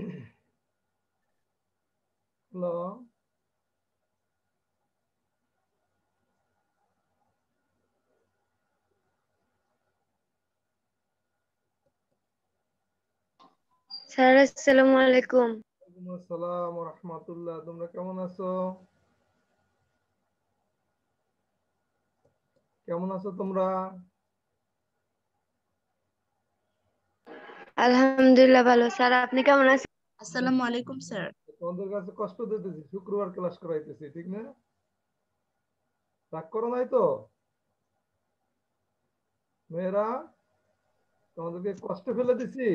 Hello, sir আসসালামু আলাইকুম। ওয়ালাইকুম আসসালাম ওয়া রাহমাতুল্লাহ। তোমরা কেমন আছো? কেমন আছো তোমরা? আলহামদুলিল্লাহ ভালো। স্যার আপনি কেমন আছেন? আসসালামু আলাইকুম স্যার। তোমাদের কাছে কষ্ট দিতেছি, শুক্রবার ক্লাস করাইতেছি, ঠিক না? রাগ করো নাই তো মেয়েরা? তোমাদেরকে কষ্ট ফেলে দিছি?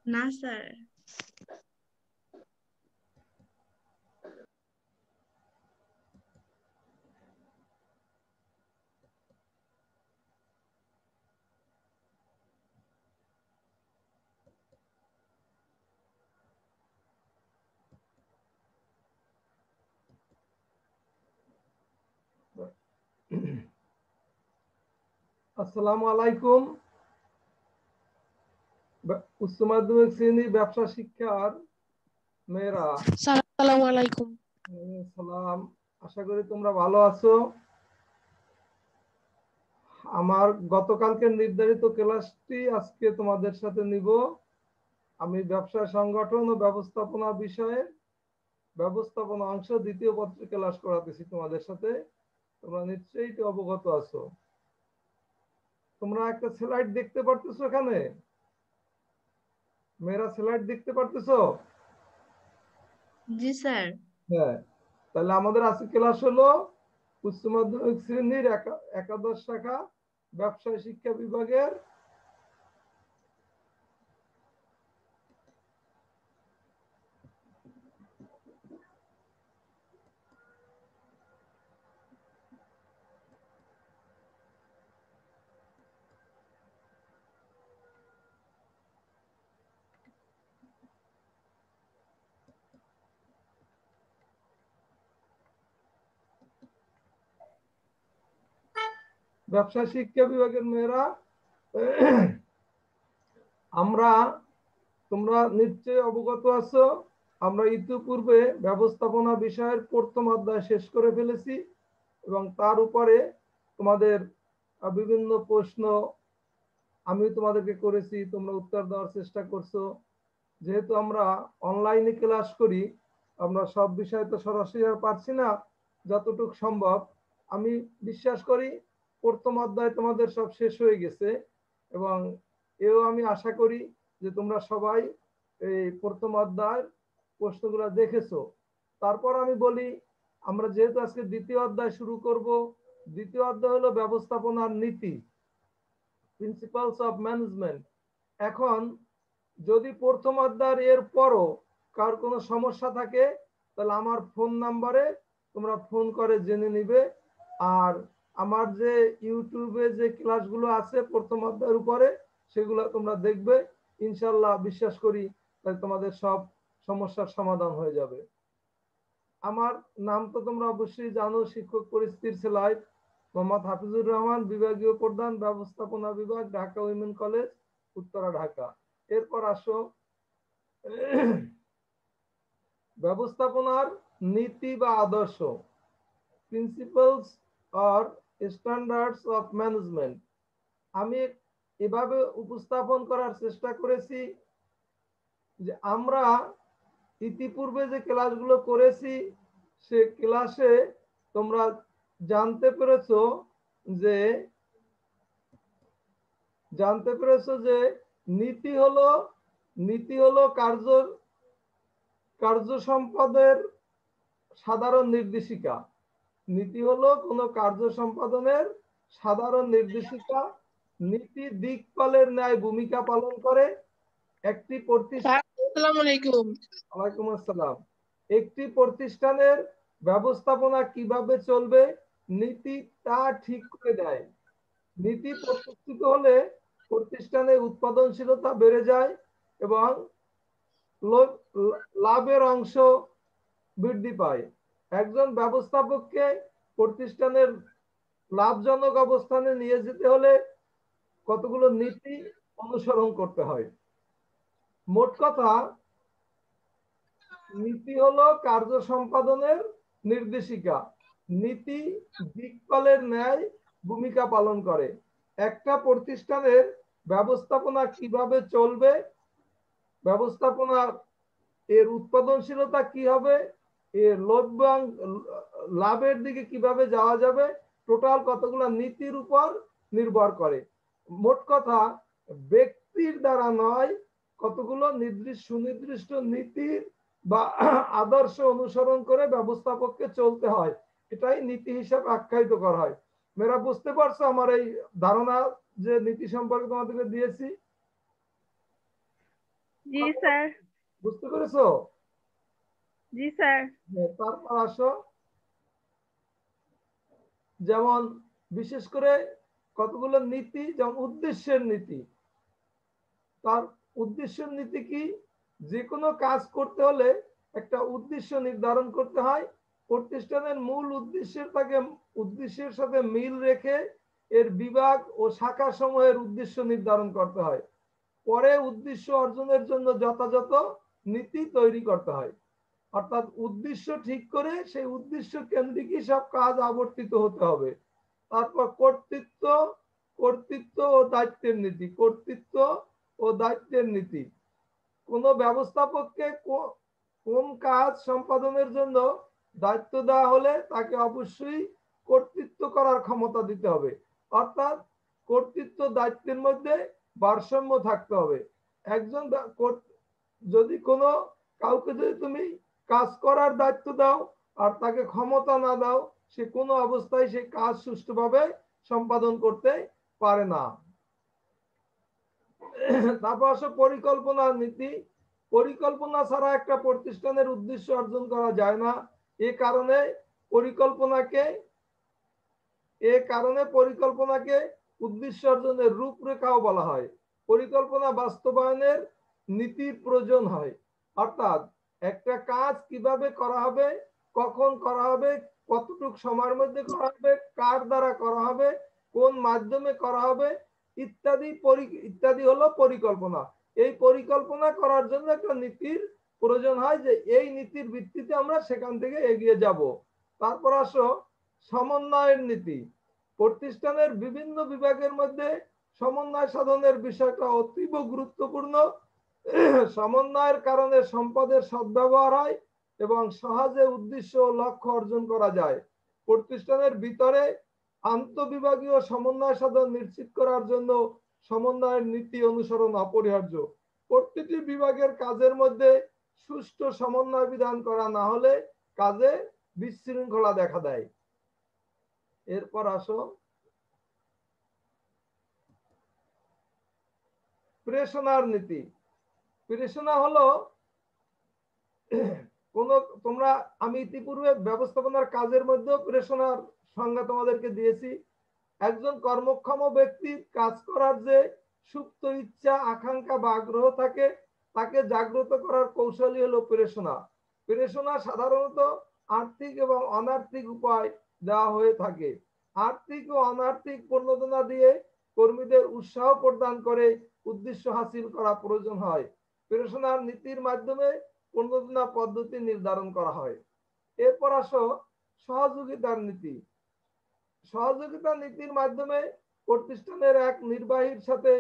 না স্যার। আসসালামু আলাইকুম। উচ্চ মাধ্যমিক শ্রেণী ব্যবসা শিক্ষার মেয়েরা, স্যার আসসালামু আলাইকুম। সালাম। আশা করি তোমরা ভালো আছো। আমার গতকালকে নির্ধারিত ক্লাসটি আজকে তোমাদের সাথে নিব। আমি ব্যবসা সংগঠন ও ব্যবস্থাপনা বিষয়ে ব্যবস্থাপনা অংশ দ্বিতীয় পত্রে ক্লাস করাতেছি তোমাদের সাথে। তোমরা নিশ্চয়ই এটি অবগত আছো। তোমরা একটা স্লাইড দেখতে পারতেছো এখানে? মেয়েরা স্লাইড দেখতে পারতেছো? জি স্যার। হ্যাঁ, তাহলে আমাদের আজকে ক্লাস হলো উচ্চ মাধ্যমিক শ্রেণীর একাদশ শাখা ব্যবসায় শিক্ষা বিভাগের ব্যবসায় শিক্ষা বিভাগের মেয়েরা, আমরা, তোমরা নিশ্চয়ই অবগত আছো, আমরা ইতিপূর্বে ব্যবস্থাপনা বিষয়ের প্রথম অধ্যায় শেষ করে ফেলেছি এবং তার উপরে তোমাদের বিভিন্ন প্রশ্ন আমি তোমাদেরকে করেছি, তোমরা উত্তর দেওয়ার চেষ্টা করছো। যেহেতু আমরা অনলাইনে ক্লাস করি, আমরা সব বিষয় তো সরাসরি আর পারছি না, যতটুকু সম্ভব। আমি বিশ্বাস করি প্রথম অধ্যায় তোমাদের সব শেষ হয়ে গেছে এবং এও আমি আশা করি যে তোমরা সবাই এই প্রথম অধ্যায়ের প্রশ্নগুলো দেখেছো। তারপর আমি বলি, আমরা যেহেতু আজকে দ্বিতীয় অধ্যায় শুরু করব, দ্বিতীয় অধ্যায় হলো ব্যবস্থাপনার নীতি, প্রিন্সিপালস অফ ম্যানেজমেন্ট। এখন যদি প্রথম অধ্যায়ের এর পরও কার কোনো সমস্যা থাকে তাহলে আমার ফোন নাম্বারে তোমরা ফোন করে জেনে নিবে। আর আমার যে ইউটিউবে যে ক্লাসগুলো আছে প্রথম অধ্যায়ের উপরে সেগুলো তোমরা দেখবে, ইনশাল্লাহ বিশ্বাস করি তাহলে তোমাদের সব সমস্যার সমাধান হয়ে যাবে। আমার নাম তো তোমরা অবশ্যই জানো, শিক্ষক পরিস্থিতির সেলাই মোহাম্মদ হাফিজুর রহমান, বিভাগীয় প্রধান ব্যবস্থাপনা বিভাগ, ঢাকা উইমেন কলেজ, উত্তরা, ঢাকা। এরপর আসো ব্যবস্থাপনার নীতি বা আদর্শ, principles or standards of management. আমি এভাবে উপস্থাপন করার চেষ্টা করেছি যে আমরা ইতিপূর্বে যে ক্লাসগুলো করেছি সে ক্লাসে তোমরা জানতে পেরেছো যে নীতি হলো কার্য সম্পাদনের সাধারণ নির্দেশিকা। নীতি হলো কোনো কার্য সম্পাদনের সাধারণ নির্দেশিকা। নীতি দিকপালের ন্যায় ভূমিকা পালন করে একটি প্রতিষ্ঠান। আসসালামু আলাইকুম। ওয়ালাইকুম আসসালাম। একটি প্রতিষ্ঠানের ব্যবস্থাপনা কিভাবে চলবে নীতি তা ঠিক করে দেয়। নীতি প্রতিষ্ঠিত হলে প্রতিষ্ঠানের উৎপাদনশীলতা বেড়ে যায় এবং লাভের অংশ বৃদ্ধি পায়। একজন ব্যবস্থাপককে প্রতিষ্ঠানের লাভজনক অবস্থানে নিয়ে যেতে হলে কতগুলো নীতি অনুসরণ করতে হয়। মোট কথা, নীতি হলো কার্য সম্পাদনের নির্দেশিকা। নীতি দিকপালের ন্যায় ভূমিকা পালন করে। একটা প্রতিষ্ঠানের ব্যবস্থাপনা কিভাবে চলবে, ব্যবস্থাপনা এর উৎপাদনশীলতা কি হবে, এর লাভের দিকে কিভাবে যাওয়া যাবে, টোটাল কতগুলো নীতির উপর নির্ভর করে। মোট কথা, ব্যক্তির দ্বারা নয়, কতগুলো সুনির্দিষ্ট নীতির বা আদর্শ অনুসরণ করে ব্যবস্থাপককে চলতে হয়। এটাই নীতি হিসাবে আখ্যায়িত করা হয়। মেয়েরা বুঝতে পারছো আমার এই ধারণা যে নীতি সম্পর্কে তোমাদেরকে দিয়েছি? জি স্যার। বুঝতে পেরেছো? জি স্যার। তারপর আসো, যেমন বিশেষ করে কতগুলো নীতি, যেমন উদ্দেশ্যের নীতি। তার উদ্দেশ্যের নীতি কি? যে কোনো কাজ করতে হলে একটা উদ্দেশ্য নির্ধারণ করতে হয়। প্রতিষ্ঠানের মূল উদ্দেশ্যের সাথে মিল রেখে এর বিভাগ ও শাখা সমূহের উদ্দেশ্য নির্ধারণ করতে হয়। পরে উদ্দেশ্য অর্জনের জন্য যথাযথ নীতি তৈরি করতে হয়। অর্থাৎ উদ্দেশ্য ঠিক করে সেই উদ্দেশ্য কেন্দ্রিকই সব কাজ আবর্তিত হতে হবে। তারপর কর্তৃত্ব ও দায়িত্বের নীতি। কর্তৃত্ব ও দায়িত্বের নীতি। কোন ব্যবস্থাপককে কোন কাজ সম্পাদনের জন্য দায়িত্ব দেওয়া হলে তাকে অবশ্যই কর্তৃত্ব করার ক্ষমতা দিতে হবে। অর্থাৎ কর্তৃত্ব দায়িত্বের মধ্যে ভারসাম্য থাকতে হবে। একজন যদি কাউকে যদি তুমি কাজ করার দায়িত্ব দাও আর তাকে ক্ষমতা না দাও, সে কোনো অবস্থায় সেই কাজ সুষ্ঠুভাবে সম্পাদন করতে পারে না। তারপর আসো পরিকল্পনার নীতি। পরিকল্পনা ছাড়া একটা প্রতিষ্ঠানের উদ্দেশ্য অর্জন করা যায় না। এ কারণে পরিকল্পনাকে উদ্দেশ্য অর্জনের রূপরেখাও বলা হয়। পরিকল্পনা বাস্তবায়নের নীতির প্রয়োজন হয়। অর্থাৎ একটা কাজ কিভাবে করা হবে, কখন করা হবে, কতটুকু সময়ের মধ্যে করা হবে, কার দ্বারা করা হবে, কোন মাধ্যমে করা হবে, ইত্যাদি হলো পরিকল্পনা। এই পরিকল্পনা করার জন্য একটা নীতির প্রয়োজন হয়, যে এই নীতির ভিত্তিতে আমরা সেখান থেকে এগিয়ে যাব। তারপর আসো সমন্বয়ের নীতি। প্রতিষ্ঠানের বিভিন্ন বিভাগের মধ্যে সমন্বয় সাধনের বিষয়টা অতীব গুরুত্বপূর্ণ। সমন্বয়ের কারণে সম্পদের সদ্ব্যবহার হয় এবং সহজে উদ্দেশ্য ও লক্ষ্য অর্জন করা যায়। প্রতিষ্ঠানের ভিতরে আন্তঃবিভাগীয় সমন্বয় সাধন নিশ্চিত করার জন্য সমন্বয়ের নীতি অনুসরণ অপরিহার্য। প্রতিটি বিভাগের কাজের মধ্যে সুষ্ঠু সমন্বয় বিধান করা না হলে কাজে বিশৃঙ্খলা দেখা দেয়। এরপর আসো প্রেষণার নীতি। প্রেষণা হলো আমি ইতিপূর্বে ব্যবস্থাপনার কাজের মধ্যেও প্রেষণার সংজ্ঞা তোমাদেরকে দিয়েছি। একজন কর্মক্ষম ব্যক্তির কাজ করার যে সুপ্ত ইচ্ছা, আকাঙ্ক্ষা বা আগ্রহ থাকে, তাকে জাগ্রত করার কৌশলই হলো প্রেষণা। প্রেষণা সাধারণত আর্থিক এবং অনার্থিক উপায় দেওয়া হয়ে থাকে। আর্থিক ও অনার্থিক প্রণোদনা দিয়ে কর্মীদের উৎসাহ প্রদান করে উদ্দেশ্য হাসিল করা প্রয়োজন হয়। প্রেষণার নীতির মাধ্যমে প্রণোদনা পদ্ধতি নির্ধারণ করা হয়। এরপর আসো সহযোগিতার নীতি। সহযোগিতা নীতির মাধ্যমে প্রতিষ্ঠানের এক নির্বাহীর সাথে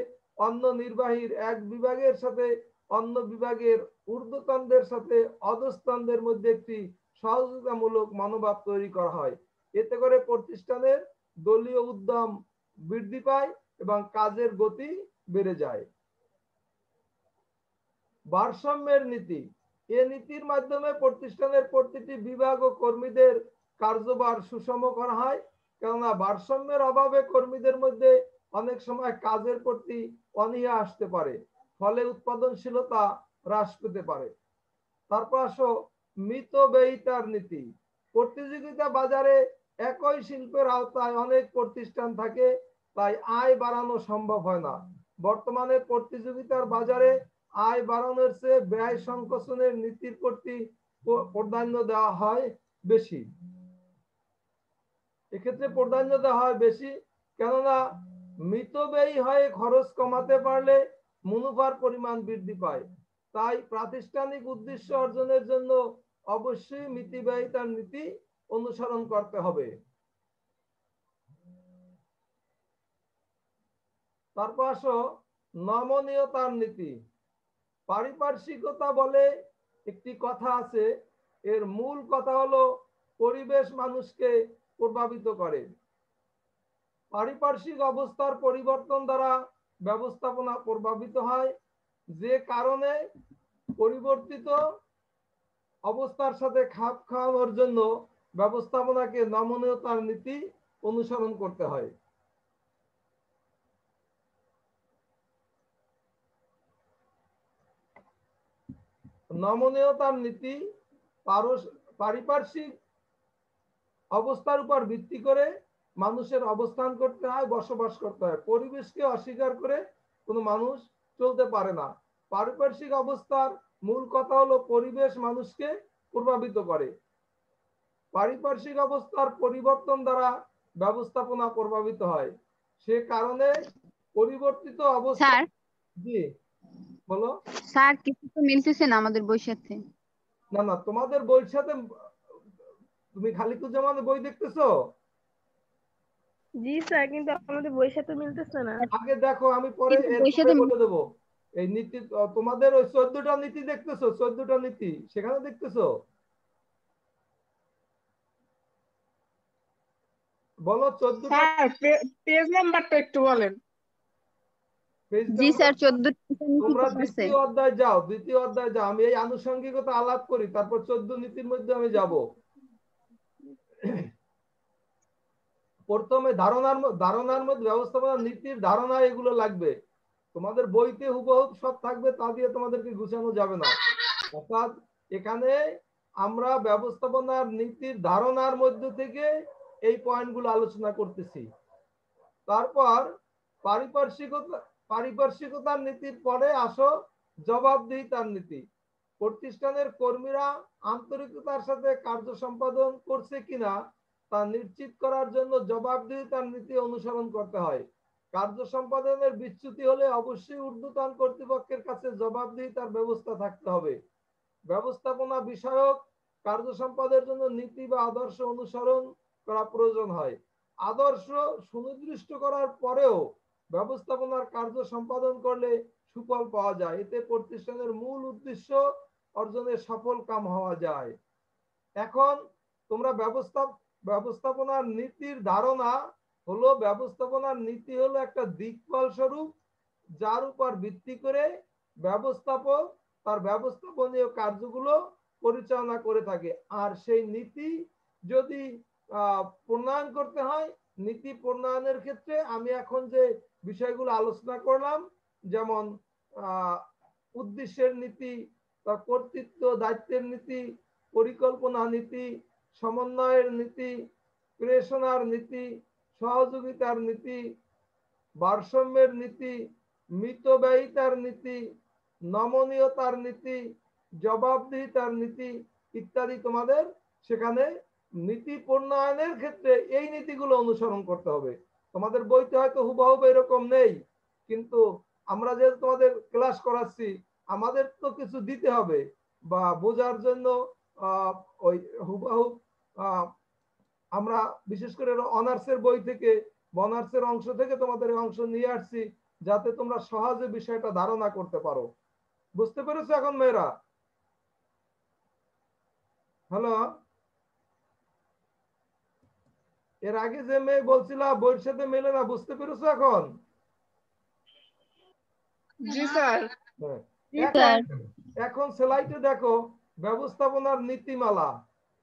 অন্য নির্বাহীর, এক বিভাগের সাথে অন্য বিভাগের, ঊর্ধ্বতনদের সাথে অধস্তনদের মধ্যে একটি সহযোগিতামূলক মনোভাব তৈরি করা হয়। এতে করে প্রতিষ্ঠানের দলীয় উদ্যম বৃদ্ধি পায় এবং কাজের গতি বেড়ে যায়। ভারসাম্যের নীতি। এ নীতির মাধ্যমে প্রতিষ্ঠানের প্রতিটি বিভাগ ও কর্মীদের কার্যভার সুষম করা হয়। কেননা ভারসাম্যের অভাবে কর্মীদের মধ্যে অনেক সময় কাজের প্রতি অনীহা আসতে পারে, ফলে উৎপাদনশীলতা হ্রাস পেতে পারে। তারপর আসো মিতব্যয়িতার নীতি। প্রতিযোগিতা বাজারে একই শিল্পের আওতায় অনেক প্রতিষ্ঠান থাকে, তাই আয় বাড়ানো সম্ভব হয় না। বর্তমানে প্রতিযোগিতার বাজারে আয় বাড়ানোর চেয়ে ব্যয় সংকোচনের নীতির প্রতি প্রাধান্য দেওয়া হয় বেশি। এক্ষেত্রে প্রাধান্য দেওয়া হয় বেশি, কেননা মিতব্যয়ী হয়ে খরচ কমাতে পারলে মুনাফার পরিমাণ বৃদ্ধি পায়। তাই প্রাতিষ্ঠানিক উদ্দেশ্য অর্জনের জন্য অবশ্যই মিতব্যয়িতার নীতি অনুসরণ করতে হবে। তারপর আসো নমনীয়তার নীতি। পারিপার্শ্বিকতা বলে একটি কথা আছে, এর মূল কথা হলো পরিবেশ মানুষকে প্রভাবিত করে। পারিপার্শ্বিক অবস্থার পরিবর্তন দ্বারা ব্যবস্থাপনা প্রভাবিত হয়, যে কারণে পরিবর্তিত অবস্থার সাথে খাপ খাওয়ানোর জন্য ব্যবস্থাপনাকে নমনীয়তার নীতি অনুসরণ করতে হয়। নমনীয়তার নীতি পারিপার্শ্বিক অবস্থার উপর ভিত্তি করে মানুষের অবস্থান করতে হয়, বসবাস করতে হয়। পরিবেশকে অস্বীকার করে কোনো মানুষ চলতে পারে না। পারিপার্শ্বিক অবস্থার মূল কথা হলো পরিবেশ মানুষকে প্রভাবিত করে। পারিপার্শ্বিক অবস্থার পরিবর্তন দ্বারা ব্যবস্থাপনা প্রভাবিত হয়, সে কারণে পরিবর্তিত অবস্থা। স্যার জি বলো। স্যার কিছু তো মিলতেছে না আমাদের বইয়ের সাথে। না না, তোমাদের বইয়ের সাথে তুমি খালিকুজ্জামানের বই দেখতেছো? জি স্যার, কিন্তু আমাদের বইয়ের সাথে মিলতেছে না। আগে দেখো, আমি পরে কিন্তু বইয়ের এরপরে সাথে বলে দেবো। এই নীতি তোমাদের ওই 14টা নীতি দেখতেছো, 14টা নীতি সেখানে দেখতেছো? বলো 14টা স্যার পেজ নাম্বারটা একটু বলেন। Page G number. স্যার 14 তোমরা আছে। দ্বিতীয় অধ্যায় যাও, দ্বিতীয় অধ্যায় যাও। আমি এই আনুষঙ্গিকতা আলাপ করি, তারপর 14 নীতির মধ্যে আমি যাব। প্রথমে ধারণার মধ্যে ব্যবস্থাপনা নীতির ধারণা এগুলো লাগবে। তোমাদের বইতে হুবহু সব থাকবে, তা দিয়ে তোমাদেরকে গুছানো যাবে না। অর্থাৎ এখানে আমরা ব্যবস্থাপনার নীতির ধারণার মধ্যে থেকে এই পয়েন্টগুলো আলোচনা করতেছি। তারপর পারিপার্শ্বিকতার নীতির পরে আসো জবাবদিহিতার নীতি। প্রতিষ্ঠানের কর্মীরা আন্তরিকতার সাথে কার্য সম্পাদন করছে কিনা তা নিশ্চিত করার জন্য জবাবদিহিতার নীতি অনুসরণ করতে হয়। কার্য সম্পাদনের বিচ্যুতি হলে অবশ্যই ঊর্ধ্বতন কর্তৃপক্ষের কাছে জবাবদিহিতার ব্যবস্থা থাকতে হবে। ব্যবস্থাপনা বিষয়ক কার্য সম্পাদনের জন্য নীতি বা আদর্শ অনুসরণ করা প্রয়োজন হয়। আদর্শ সুনির্দিষ্ট করার পরেও ব্যবস্থাপনার কার্য সম্পাদন করলে সুফল পাওয়া যায়, এতে প্রতিষ্ঠানের মূল উদ্দেশ্য অর্জনে সফল কাম হওয়া যায়। এখন তোমরা ব্যবস্থাপনার নীতির ধারণা হলো, ব্যবস্থাপনার নীতি হলো একটা দিকপাল স্বরূপ, যার উপর ভিত্তি করে ব্যবস্থাপক তার ব্যবস্থাপনীয় কার্যগুলো পরিচালনা করে থাকে। আর সেই নীতি যদি প্রণয়ন করতে হয়, নীতি প্রণয়নের ক্ষেত্রে আমি এখন যে বিষয়গুলো আলোচনা করলাম, যেমন উদ্দেশ্যের নীতি, কর্তৃত্ব দায়িত্বের নীতি, পরিকল্পনা নীতি, সমন্বয়ের নীতি, প্রেষণার নীতি, সহযোগিতার নীতি, ভারসাম্যের নীতি, মিতব্যয়িতার নীতি, নমনীয়তার নীতি, জবাবদিহিতার নীতি ইত্যাদি তোমাদের সেখানে নীতি প্রণয়নের ক্ষেত্রে এই নীতিগুলো অনুসরণ করতে হবে। তোমাদের বইতে হয়তো হুবহু এরকম নেই, কিন্তু আমরা যে তোমাদের ক্লাস করাচ্ছি, আমাদের তো কিছু দিতে হবে বা বোঝার জন্য। ওই হুবহু আমরা বিশেষ করে অনার্সের বই থেকে, অনার্সের অংশ থেকে তোমাদের অংশ নিয়ে আসছি, যাতে তোমরা সহজে বিষয়টা ধারণা করতে পারো। বুঝতে পেরেছো এখন মেয়েরা? হ্যালো, এর আগে যে মেয়ে বলছিলা বইয়ের সাথে মেলে না, বুঝতে পেরেছো এখন? জি স্যার। এখন স্লাইডে দেখো ব্যবস্থাপনার নীতিমালা,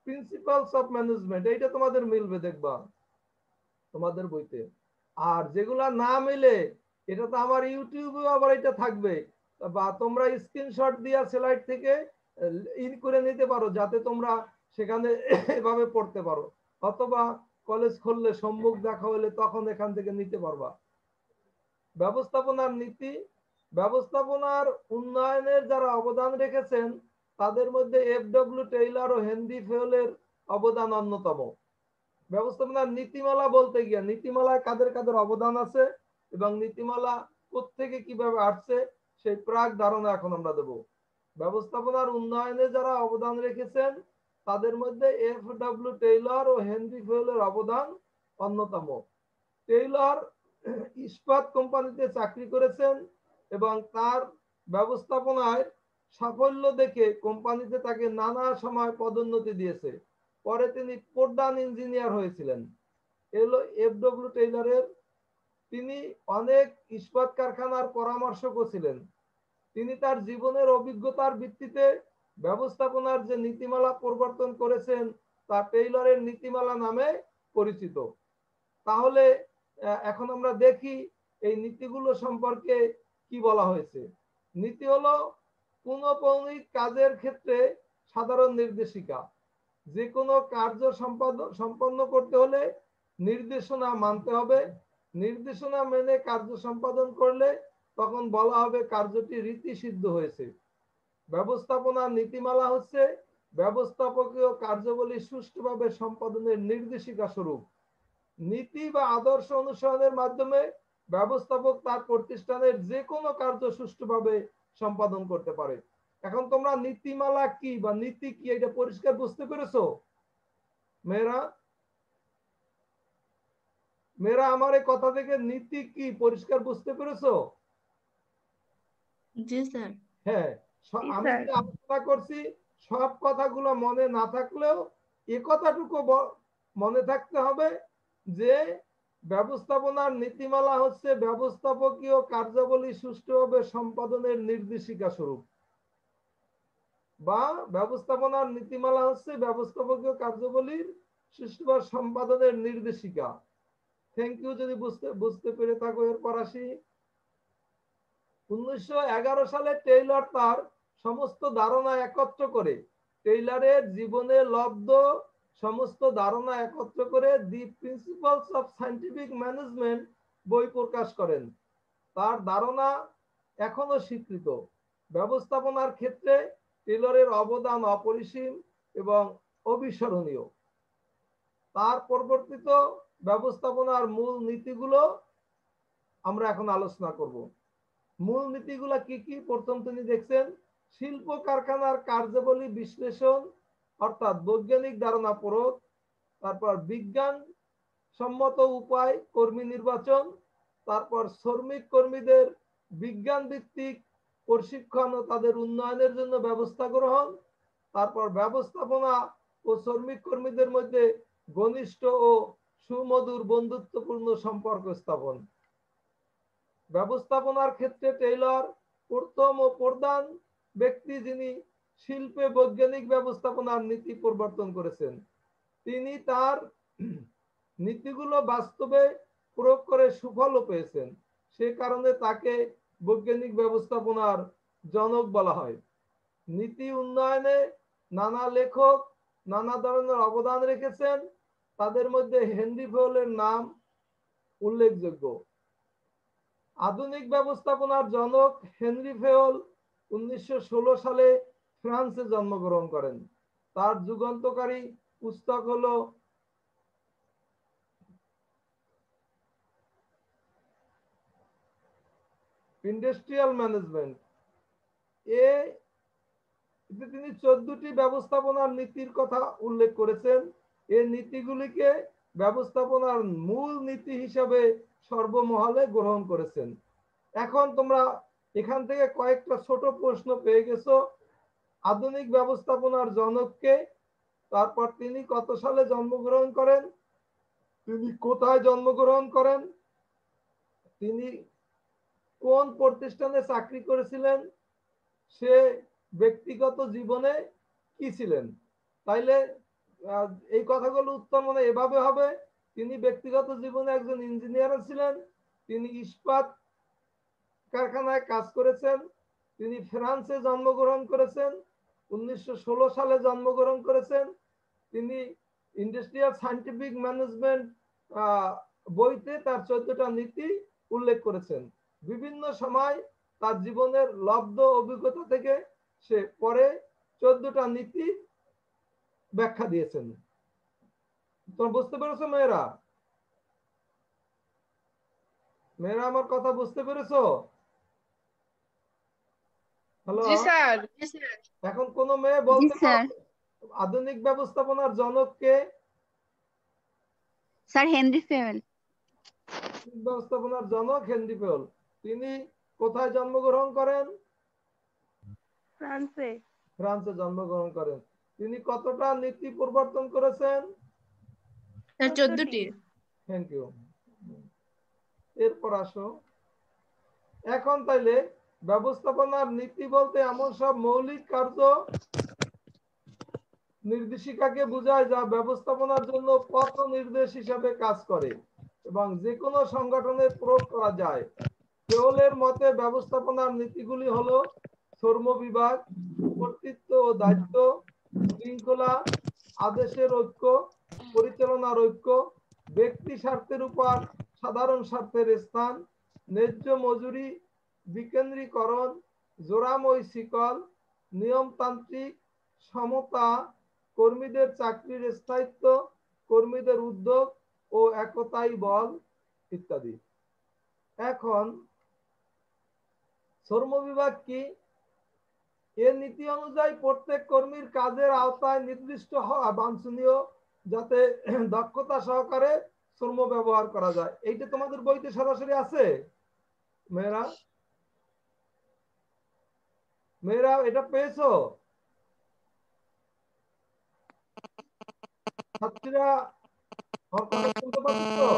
প্রিন্সিপালস অফ ম্যানেজমেন্ট, এইটা তোমাদের মিলবে দেখবা তোমাদের বইতে। আর যেগুলা না মিলে, এটা তো আমার ইউটিউবে আবার এটা থাকবে, বা তোমরা স্ক্রিনশট দিয়া স্লাইড থেকে ইন করে নিতে পারো, যাতে তোমরা সেখানে এভাবে পড়তে পারো, অথবা কলেজ খুললে সম্মুখ দেখা হলে তখন এখান থেকে নিতে পারবা। ব্যবস্থাপনার নীতি, ব্যবস্থাপনার উন্নয়নের যারা অবদান রেখেছেন তাদের মধ্যে এফডব্লিউ টেইলর ও হেনরি ফেওলের অবদান অন্যতম। ব্যবস্থাপনার নীতিমালা বলতে গিয়ে নীতিমালায় কাদের কাদের অবদান আছে এবং নীতিমালা কোত্থেকে কিভাবে আসছে সেই প্রাক ধারণা এখন আমরা দেব। ব্যবস্থাপনার উন্নয়নে যারা অবদান রেখেছেন তাদের মধ্যে এফ.ডব্লিউ. টেইলর ও হেনরি ফেলের অবদান অন্যতম। টেইলর ইস্পাত কোম্পানিতে চাকরি করেছেন এবং তার ব্যবস্থাপনায় সাফল্য দেখে কোম্পানিতে তাকে নানা সময় পদোন্নতি দিয়েছে। পরে তিনি প্রধান ইঞ্জিনিয়ার হয়েছিলেন। এফ.ডব্লিউ. টেইলরের তিনি অনেক ইস্পাত কারখানার পরামর্শকও ছিলেন। তিনি তার জীবনের অভিজ্ঞতার ভিত্তিতে ব্যবস্থাপনার যে নীতিমালা প্রবর্তন করেছেন তা টেইলরের নীতিমালা নামে পরিচিত। তাহলে এখন আমরা দেখি এই নীতিগুলো সম্পর্কে কি বলা হয়েছে। নীতি হলো পুনঃপৌনিক কাজের ক্ষেত্রে সাধারণ নির্দেশিকা। যে কোনো কার্য সম্পন্ন করতে হলে নির্দেশনা মানতে হবে। নির্দেশনা মেনে কার্য সম্পাদন করলে তখন বলা হবে কার্যটি রীতিসিদ্ধ হয়েছে। ব্যবস্থাপনার নীতিমালা হচ্ছে ব্যবস্থাপকীয় কার্যাবলী সুষ্ঠুভাবে সম্পাদনের নির্দেশিকা স্বরূপ। নীতি বা আদর্শ অনুসরণের মাধ্যমে ব্যবস্থাপক তার প্রতিষ্ঠানের যে কোনো কার্য সুষ্ঠুভাবে সম্পাদন করতে পারে। এখন তোমরা নীতিমালা কি বা নীতি কি এটা পরিষ্কার বুঝতে পেরেছো? মেয়েরা আমার এই কথা থেকে নীতি কি পরিষ্কার বুঝতে পেরেছো? জি স্যার। হ্যাঁ, আমি যে আলোচনা করছি সব কথাগুলো মনে না থাকলেও এ কথাটুকু মনে থাকতে হবে যে ব্যবস্থাপনার নীতিমালা হচ্ছে ব্যবস্থাপকীয় কার্যাবলী সুষ্ঠুভাবে সম্পাদনের নির্দেশিকা স্বরূপ, বা ব্যবস্থাপনার নীতিমালা হচ্ছে ব্যবস্থাপকীয় কার্যাবলীর সুষ্ঠুভাবে সম্পাদনের নির্দেশিকা। থ্যাংক ইউ যদি বুঝতে পেরে থাকো। এরপর আসি 1911 সালে টেইলর তার সমস্ত ধারণা একত্র করে টেইলরের জীবনে লব্ধ সমস্ত ধারণা একত্র করে দি প্রিন্সিপালস অফ সায়েন্টিফিক ম্যানেজমেন্ট বই প্রকাশ করেন। তার ধারণা এখনো স্বীকৃত। ব্যবস্থাপনার ক্ষেত্রে টেইলরের অবদান অপরিসীম এবং অবিস্মরণীয়। তার পরিবর্তিত ব্যবস্থাপনার মূল নীতিগুলো আমরা এখন আলোচনা করব। মূল নীতিগুলা কি কি? প্রথম তিনি দেখছেন শিল্প কারখানার কার্যাবলী বিশ্লেষণ অর্থাৎ বৈজ্ঞানিক ধারণা প্রয়োগ, তারপর বিজ্ঞান সম্মত উপায় কর্মী নির্বাচন, তারপর শ্রমিক কর্মীদের বিজ্ঞান ভিত্তিক প্রশিক্ষণ ও তাদের উন্নয়নের জন্য ব্যবস্থা গ্রহণ, তারপর ব্যবস্থাপনা ও শ্রমিক কর্মীদের মধ্যে ঘনিষ্ঠ ও সুমধুর বন্ধুত্বপূর্ণ সম্পর্ক স্থাপন। ব্যবস্থাপনার ক্ষেত্রে টেইলর প্রথম ও প্রধান ব্যক্তি যিনি শিল্পে বৈজ্ঞানিক ব্যবস্থাপনার নীতি প্রবর্তন করেছেন। তিনি তার নীতিগুলো বাস্তবে প্রয়োগ করে সুফলও পেয়েছেন। সে কারণে তাকে বৈজ্ঞানিক ব্যবস্থাপনার জনক বলা হয়। নীতি উন্নয়নে নানা লেখক নানা ধরনের অবদান রেখেছেন। তাদের মধ্যে হেনরি ফেলের নাম উল্লেখযোগ্য। আধুনিক ব্যবস্থাপনার জনক হেনরি ফেল 1916 সালে ফ্রান্সে জন্মগ্রহণ করেন। তার যুগান্তকারী পুস্তক হলো ইন্ডাস্ট্রিয়াল ম্যানেজমেন্ট। তিনি 14টি ব্যবস্থাপনার নীতির কথা উল্লেখ করেছেন। এই নীতিগুলিকে ব্যবস্থাপনার মূল নীতি হিসাবে সর্বমহলে গ্রহণ করেছেন। এখন তোমরা এখান থেকে কয়েকটা ছোট প্রশ্ন পেয়ে গেছো। আধুনিক ব্যবস্থাপনার জনককে, তারপর তিনি কত সালে জন্মগ্রহণ করেন, তিনি কোথায় জন্মগ্রহণ করেন, তিনি কোন প্রতিষ্ঠানে চাকরি করেছিলেন, সে ব্যক্তিগত জীবনে কি ছিলেন। তাইলে এই কথাগুলো উত্তর মনে এভাবে হবে, তিনি ব্যক্তিগত জীবনে একজন ইঞ্জিনিয়ার ছিলেন, তিনি ইস্পাত কারখানায় কাজ করেছেন, তিনি ফ্রান্সে জন্মগ্রহণ করেছেন, 1916 সালে জন্মগ্রহণ করেছেন, তিনি ইন্ডাস্ট্রিয়াল সায়েন্টিফিক ম্যানেজমেন্ট বইতে তার 14টা নীতি উল্লেখ করেছেন। বিভিন্ন সময় তার জীবনের লব্ধ অভিজ্ঞতা থেকে সে পরে 14টা নীতি ব্যাখ্যা দিয়েছেন। তোমরা বুঝতে পেরেছো মেয়েরা? মেয়েরা আমার কথা বুঝতে পেরেছো? হ্যালো, জি স্যার। এখন কোন মেয়ে জি বলতে স্যার। পারবে আধুনিক ব্যবস্থাপনার জনক কে? Sir Henry ফেওয়েল। ব্যবস্থাপনার জনক হেনরি ফেওয়েল। তিনি কোথায় জন্মগ্রহণ করেন? ফ্রান্সে। ফ্রান্সে জন্মগ্রহণ করেন। তিনি কতটা নীতি প্রবর্তন করেছেন? 14টি। Thank you. এরপর আসো, এখন তাইলে ব্যবস্থাপনার নীতি বলতে এমন সব মৌলিক কার্য নির্দেশিকাকে বোঝায় যা ব্যবস্থাপনার জন্য পথ নির্দেশ হিসাবে কাজ করে এবং যে কোনো সংগঠনে প্রয়োগ করা যায়। ফেওলের মতে ব্যবস্থাপনার নীতিগুলি হলো শ্রম বিভাগ, কর্তৃত্ব ও দায়িত্ব, শৃঙ্খলা, আদেশের ঐক্য, পরিচালনার ঐক্য, ব্যক্তি স্বার্থের উপর সাধারণ স্বার্থের স্থান, ন্যায্য মজুরি, বিকেন্দ্রীকরণ, জোড়াময় শিকল, নিয়মতান্ত্রিক সমতা, কর্মীদের চাকরির স্থায়িত্ব, কর্মীদের উদ্যোগ ও একতাই বল ইত্যাদি। এখন শ্রম বিভাগ কি? এর নীতি অনুযায়ী প্রত্যেক কর্মীর কাজের আওতায় নির্দিষ্ট হওয়া বাঞ্ছনীয়, যাতে দক্ষতা সহকারে শ্রম ব্যবহার করা যায়। এইটা তোমাদের বইতে সরাসরি আছে মেয়েরা? মেয়েরা এটা পেয়েছো? ছাত্রীরা আমার কথা শুনতে পাচ্ছ তো?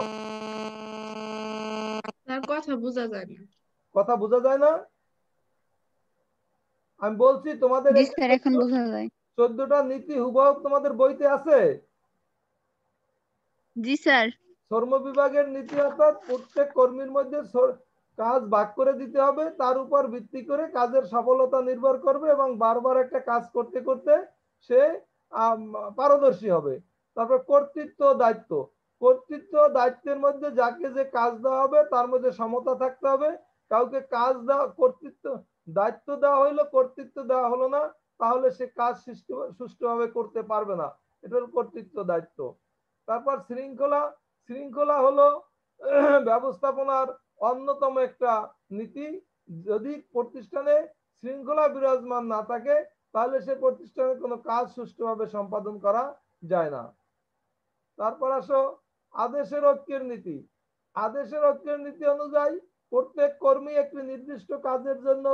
স্যার কথা বোঝা যায় না। কথা বোঝা যায় না? আমি বলছি তোমাদের জি স্যার, এখন বোঝা যায়। 14টা নীতি হুবহু তোমাদের বইতে আছে। জি স্যার। শ্রম বিভাগের নীতি অর্থাৎ প্রত্যেক কর্মীর মধ্যে কাজ ভাগ করে দিতে হবে, তার উপর ভিত্তি করে কাজের সফলতা নির্ভর করবে এবং বারবার একটা কাজ করতে করতে সে পারদর্শী হবে। তারপর কর্তৃত্ব দায়িত্ব, কর্তৃত্ব দায়িত্বের মধ্যে যাকে যে কাজ দেওয়া হবে তার মধ্যে সমতা থাকতে হবে। কাউকে কাজ দেওয়া, কর্তৃত্ব দায়িত্ব দেওয়া হইলো, কর্তৃত্ব দেওয়া হলো না, তাহলে সে কাজ সুষ্ঠুভাবে করতে পারবে না। এটা হলো কর্তৃত্ব দায়িত্ব। তারপর শৃঙ্খলা, শৃঙ্খলা হলো ব্যবস্থাপনার অন্যতম একটা নীতি। যদি প্রতিষ্ঠানে শৃঙ্খলা বিরাজমান না থাকে তাহলে সে প্রতিষ্ঠানে কোনো কাজ সুষ্ঠুভাবে সম্পাদন করা যায় না। তারপর আসো আদেশের ঐক্যের নীতি। আদেশের ঐক্যের নীতি অনুযায়ী প্রত্যেক কর্মী একটি নির্দিষ্ট কাজের জন্য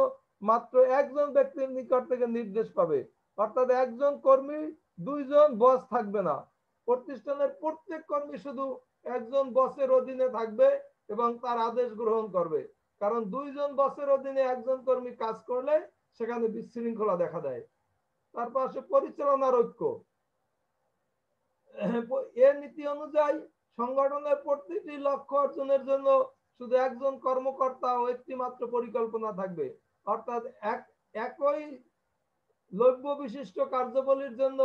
মাত্র একজন ব্যক্তির নিকট থেকে নির্দেশ পাবে, অর্থাৎ একজন কর্মী দুইজন বস থাকবে না। প্রতিষ্ঠানের প্রত্যেক কর্মী শুধু একজন বসের অধীনে থাকবে এবং তার আদেশ গ্রহণ করবে, কারণ দুইজন বসের অধীনে একজন কর্মী কাজ করলে সেখানে বিশৃঙ্খলা দেখা দেয়। তারপর আসে পরিচালনার ঐক্য। এর নীতি অনুযায়ী সংগঠনের প্রতিটি লক্ষ্য অর্জনের জন্য শুধু একজন কর্মকর্তা ও একটি মাত্র পরিকল্পনা থাকবে, অর্থাৎ একই লক্ষ্য বিশিষ্ট কার্যাবলীর জন্য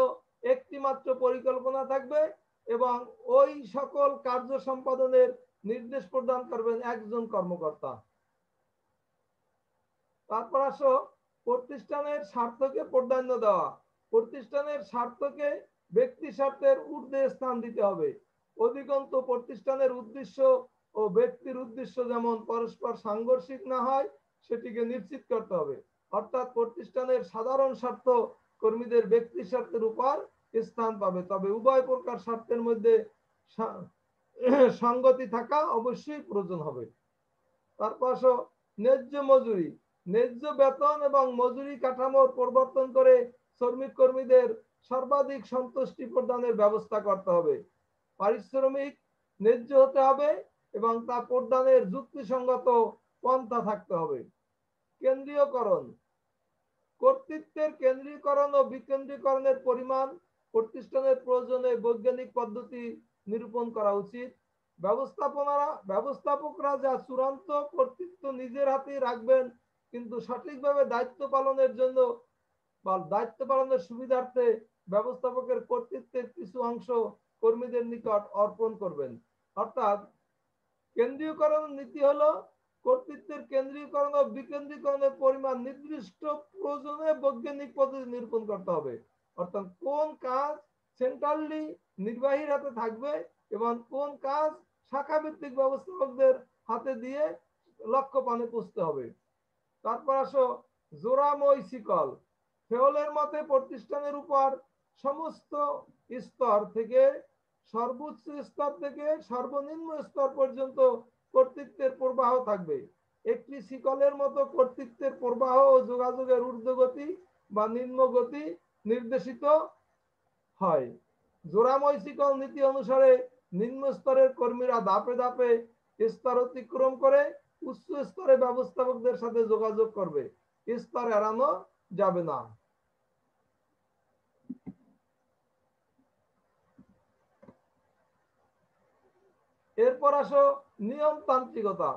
একটি মাত্র পরিকল্পনা থাকবে এবং ওই সকল কার্য সম্পাদনের নির্দেশ প্রদান করবেন একজন কর্মকর্তা। তারপর আসো প্রতিষ্ঠানের স্বার্থকে প্রাধান্য দেওয়া। প্রতিষ্ঠানের স্বার্থকে ব্যক্তি স্বার্থের ঊর্ধ্বে স্থান দিতে হবে। অধিকন্তু প্রতিষ্ঠানের উদ্দেশ্য ও ব্যক্তির উদ্দেশ্য যেমন পরস্পর সাংঘর্ষিক না হয় সেটিকে নিশ্চিত করতে হবে। অর্থাৎ প্রতিষ্ঠানের সাধারণ স্বার্থ কর্মীদের ব্যক্তি স্বার্থের উপর স্থান পাবে, তবে উভয় প্রকার স্বার্থের মধ্যে সঙ্গতি থাকা অবশ্যই প্রয়োজন হবে। তারপর আসো ন্যায্য মজুরি। ন্যায্য বেতন এবং মজুরি কাঠামোর পরিবর্তন করে শ্রমিক কর্মীদের সর্বাধিক সন্তুষ্টি প্রদানের ব্যবস্থা করতে হবে। পারিশ্রমিক ন্যায্য হতে হবে এবং তা প্রদানের যুক্তিসঙ্গত পন্থা থাকতে হবে। কেন্দ্রীয়করণ, কর্তৃত্বের কেন্দ্রীকরণ ও বিকেন্দ্রীকরণের পরিমাণ প্রতিষ্ঠানের প্রয়োজনে বৈজ্ঞানিক পদ্ধতি নিরূপণ করা উচিত। ব্যবস্থাপকরা যা চূড়ান্ত কর্তৃত্ব নিজের হাতেই রাখবেন, কিন্তু সঠিকভাবে দায়িত্ব পালনের জন্য বা দায়িত্ব পালনের সুবিধার্থে ব্যবস্থাপকের কর্তৃত্বের কিছু অংশ কর্মীদের নিকট অর্পণ করবেন। অর্থাৎ কেন্দ্রীয়করণ নীতি হলো কর্তৃত্বের কেন্দ্রীকরণ ও বিকেন্দ্রীকরণের পরিমাণ নির্দিষ্ট প্রয়োজনে বৈজ্ঞানিক পদ্ধতি নিরূপণ করতে হবে। অর্থাৎ কোন কাজ সেন্ট্রালি নির্বাহীর হাতে থাকবে এবং কোন কাজ শাখা ভিত্তিক ব্যবস্থাপকদের হাতে দিয়ে লক্ষ্য পানে পুষতে হবে। তারপর আসো জোড়াময় শিকল। ফেওলের মতে প্রতিষ্ঠানের উপর সমস্ত স্তর থেকে সর্বোচ্চ স্তর থেকে সর্বনিম্ন স্তর পর্যন্ত কর্তৃত্বের প্রবাহ থাকবে। একটি শিকলের মতো কর্তৃত্বের প্রবাহ ও যোগাযোগের ঊর্ধ্বগতি বা নিম্নগতি নির্দেশিত হয়। জোড়াময় শিকল নীতি অনুসারে নিম্ন স্তরের কর্মীরা ধাপে ধাপে স্তর অতিক্রম করে উচ্চ স্তরে ব্যবস্থাপকদের সাথে যোগাযোগ করবে। স্তর এড়ানো যাবে না। এরপর আসো নিয়মতান্ত্রিকতা।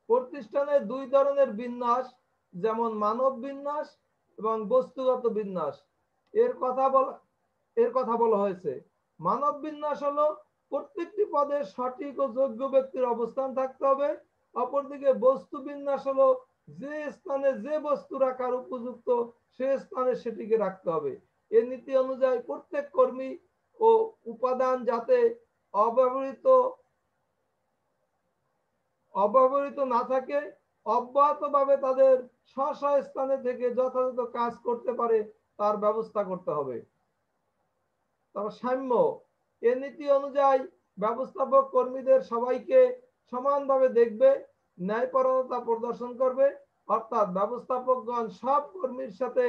প্রতিষ্ঠানে দুই ধরনের বিন্যাস, যেমন মানব বিন্যাস এবং বস্তুগত বিন্যাস এর কথা বলা হয়েছে। মানব বিন্যাস হলো প্রত্যেকটি পদে সঠিক ও যোগ্য ব্যক্তির অবস্থান থাকতে হবে। অপরদিকে বস্তু বিন্যাস হলো যে স্থানে যে বস্তু রাখার উপযুক্ত সে স্থানে সেটিকে রাখতে হবে। এই নীতি অনুযায়ী প্রত্যেক কর্মী ও উপাদান যাতে অব্যবহৃত না থাকে, অব্যাহতভাবে তাদের স্ব স্থানে থেকে যথাযথ কাজ করতে পারে তার ব্যবস্থা করতে হবে। তারপর সাম্য। এ নীতি অনুযায়ী ব্যবস্থাপক কর্মীদের সবাইকে সমানভাবে দেখবে, ন্যায়পরায়ণতা প্রদর্শন করবে, অর্থাৎ ব্যবস্থাপকগণ সব কর্মীর সাথে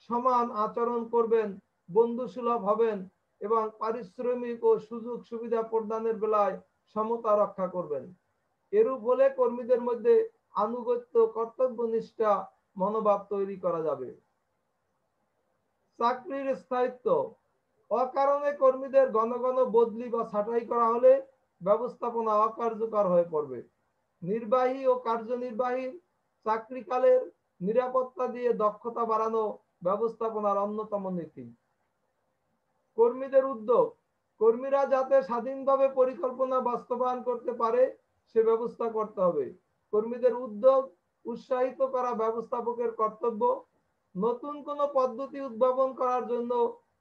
সমান আচরণ করবেন, বন্ধুসুলভ হবেন এবং পারিশ্রমিক ও সুযোগ সুবিধা প্রদানের বেলায় সমতা রক্ষা করবেন। এরূপ হলে কর্মীদের মধ্যে আনুগত্য, কর্তব্যনিষ্ঠা মনোভাব তৈরি করা যাবে। চাকরির স্থায়িত্ব। অকারণে কর্মীদের ঘন ঘন বদলি বা ছাঁটাই করা হলে ব্যবস্থাপনা অকার্যকর হয়ে পড়বে। নির্বাহী ও কার্যনির্বাহী চাকরিকালের নিরাপত্তা দিয়ে দক্ষতা বাড়ানো ব্যবস্থাপনার অন্যতম নীতি। কর্মীদের উদ্যোগ। কর্মীরা যাতে স্বাধীনভাবে পরিকল্পনা বাস্তবায়ন করতে পারে সে ব্যবস্থা করতে হবে। কর্মীদের উদ্যোগ উৎসাহিত করা ব্যবস্থাপকের কর্তব্য। নতুন কোনো পদ্ধতি উদ্ভাবন করার জন্য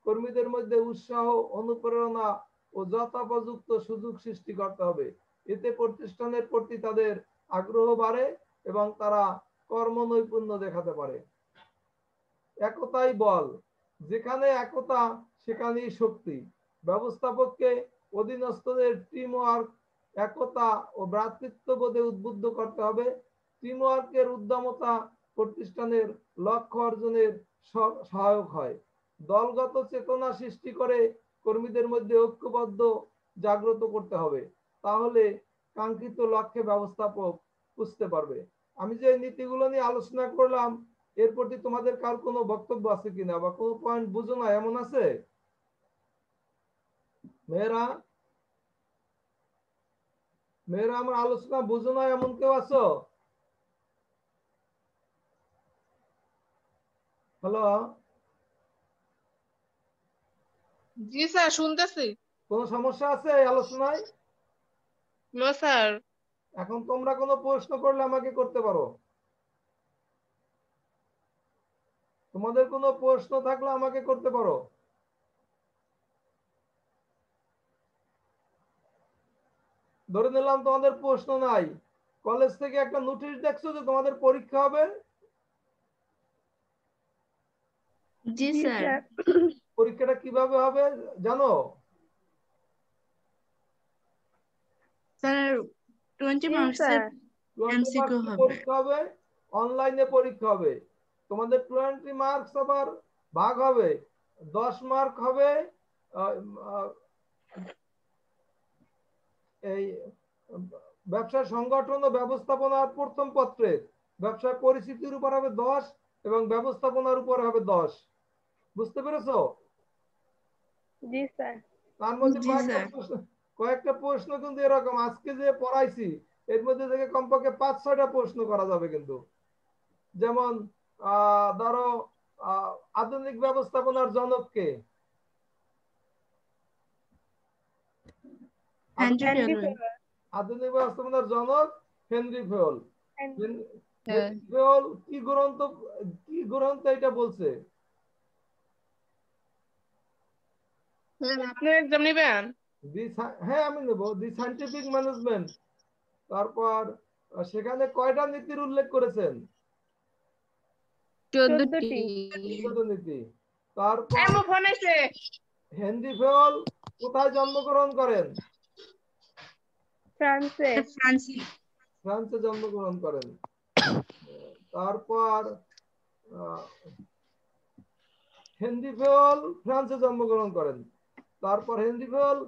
কর্মীদের মধ্যে উৎসাহ, অনুপ্রেরণা ও যথোপযুক্ত সুযোগ সৃষ্টি করতে হবে। এতে প্রতিষ্ঠানের প্রতি তাদের আগ্রহ বাড়ে এবং তারা কর্মনৈপুণ্য দেখাতে পারে। একতাই বল। যেখানে একতা সেখানেই শক্তি। ব্যবস্থাপককে অধীনস্থদের টিম ওয়ার্ক, একতা ও ভ্রাতৃত্ববোধে উদ্বুদ্ধ করতে হবে। টিম ওয়ার্কের উদ্যমতা প্রতিষ্ঠানের লক্ষ্য অর্জনের সহায়ক হয়। দলগত চেতনা সৃষ্টি করে কর্মীদের মধ্যে ঐক্যবদ্ধ জাগ্রত করতে হবে, তাহলে কাঙ্ক্ষিত লক্ষ্যে ব্যবস্থাপক বুঝতে পারবে। আমি যে নীতিগুলো নিয়ে আলোচনা করলাম এর প্রতি তোমাদের কার কোনো বক্তব্য আছে কিনা বা কোনো পয়েন্ট বুঝো না এমন আছে? মেয়েরা আমার আলোচনা বুঝো না এমন কেউ আছো? হ্যালো, জি স্যার, শুনতেছি। কোনো সমস্যা আছে এই আলোচনায়? না স্যার। এখন তোমরা কোনো প্রশ্ন করলে আমাকে করতে পারো। তোমাদের কোনো প্রশ্ন থাকলে আমাকে করতে পারো। ধরে নিলাম তোমাদের প্রশ্ন নাই। কলেজ থেকে একটা নোটিশ দেখছো যে তোমাদের পরীক্ষা হবে। জি স্যার। পরীক্ষাটা কিভাবে হবে জানো? স্যার 20 মার্কসের এমসিকিউ হবে। পরীক্ষা হবে, অনলাইনে পরীক্ষা হবে। তোমাদের 20 মার্কস আবার ভাগ হবে। 10 মার্ক হবে এই ব্যবসা সংগঠন ও ব্যবস্থাপনার প্রথম পত্রের ব্যবসার পরিস্থিতির উপর হবে 10 এবং ব্যবস্থাপনার উপর হবে 10। বুঝতে পেরেছো? জি স্যার। তার মধ্যে জি স্যার। কয়েকটা প্রশ্ন কিন্তু এরকম আজকে যে পড়াইছি এর মধ্যে থেকে কমপক্ষে 5-6টা প্রশ্ন করা যাবে কিন্তু। যেমন ধরো আধুনিক ব্যবস্থাপনার জনক কে? আধুনিক ব্যবস্থাপনার জনক হেনরি ফেওল। ফেওল কি গ্রন্থ এটা বলছে? আপনি এক্সাম নেবেন? হ্যাঁ আমি নেবো। দি সায়েন্টিফিক ম্যানেজমেন্ট, তারপর সেখানে কয়টা নীতির উল্লেখ করেছেন? 14টি। 14 নীতি। তারপর এমো ফোন আছে। হেনরি ফেওয়াল কোথায় জন্মগ্রহণ করেন? ফ্রান্সে। ফ্রান্সে জন্মগ্রহণ করেন। তারপর হেনরি ফেওয়াল ফ্রান্সে জন্মগ্রহণ করেন। তারপর হেনরি ফেওয়াল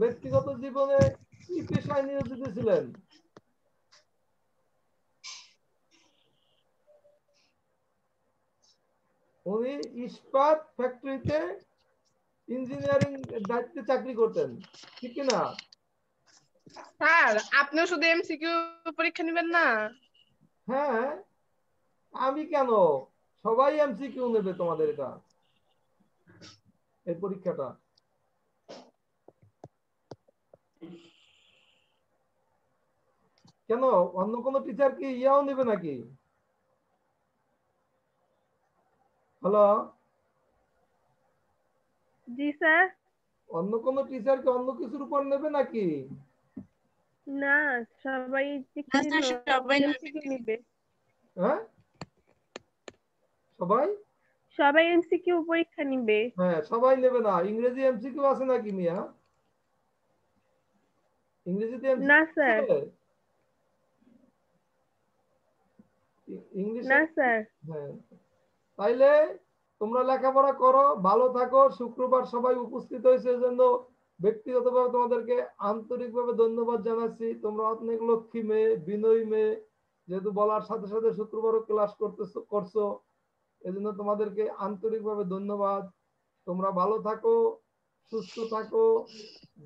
ব্যক্তিগত জীবনে কি পেশায় নিয়োজিত ছিলেন? উনি ইস্পাত ফ্যাক্টরিতে ইঞ্জিনিয়ারিং দায়িত্বে চাকরি করতেন, ঠিক না? স্যার আপনিও শুধু এমসিকিউ পরীক্ষা নেবেন না? হ্যাঁ, আমি কেন, সবাই এমসিকিউ নেবে তোমাদের এটা, এই পরীক্ষাটা। কেন, অন্য কোনো টিচার কি ইয়াও নেবে নাকি? হ্যালো, জি স্যার। অন্য কোনো টিচার কি অন্য কিছুর উপর নেবে নাকি? না, সবাই এমসিকিউ নিবে। হ্যাঁ, সবাই সবাই এমসিকিউ পরীক্ষা নিবে। হ্যাঁ, সবাই নেবে না। ইংরেজি এমসিকিউ আছে নাকি মিয়া? ইংরেজিতে না এমসিকিউ স্যার। আছে? ইংলিশে? না স্যার। হ্যাঁ, তাইলে তোমরা লেখাপড়া করো, ভালো থাকো। শুক্রবার সবাই উপস্থিত হয়েছে জন্য ব্যক্তিগতভাবে তোমাদেরকে আন্তরিকভাবে ধন্যবাদ জানাচ্ছি। তোমরা অনেক লক্ষ্মী মেয়ে, বিনয়ী মেয়ে, যেহেতু বলার সাথে সাথে শুক্রবারও ক্লাস করছো, এজন্য তোমাদেরকে আন্তরিকভাবে ধন্যবাদ। তোমরা ভালো থাকো, সুস্থ থাকো,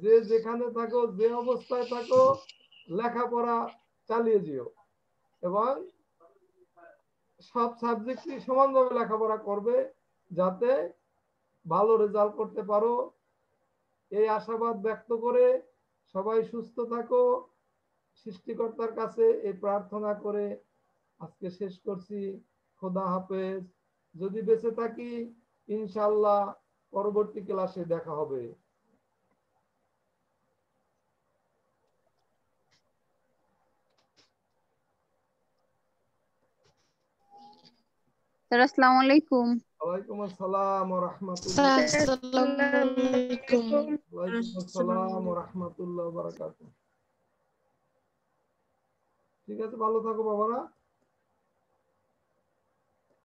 যে যেখানে থাকো, যে অবস্থায় থাকো, লেখাপড়া চালিয়ে যেও এবং সব সাবজেক্টই সমানভাবে লেখাপড়া করবে যাতে ভালো রেজাল্ট করতে পারো, এই আশাবাদ ব্যক্ত করে সবাই সুস্থ থাকো, সৃষ্টিকর্তার কাছে এই প্রার্থনা করে আজকে শেষ করছি। খোদা হাফেজ। যদি বেঁচে থাকি ইনশাআল্লাহ পরবর্তী ক্লাসে দেখা হবে। স্যার আসসালামু আলাইকুম। ওয়ালাইকুম আসসালাম ওয়া রাহমাতুল্লাহ। আসসালামু আলাইকুম। ওয়ালাইকুম আসসালাম ওয়া রাহমাতুল্লাহ ওয়া বারাকাতুহু। ঠিক আছে, ভালো থাকো বাবারা।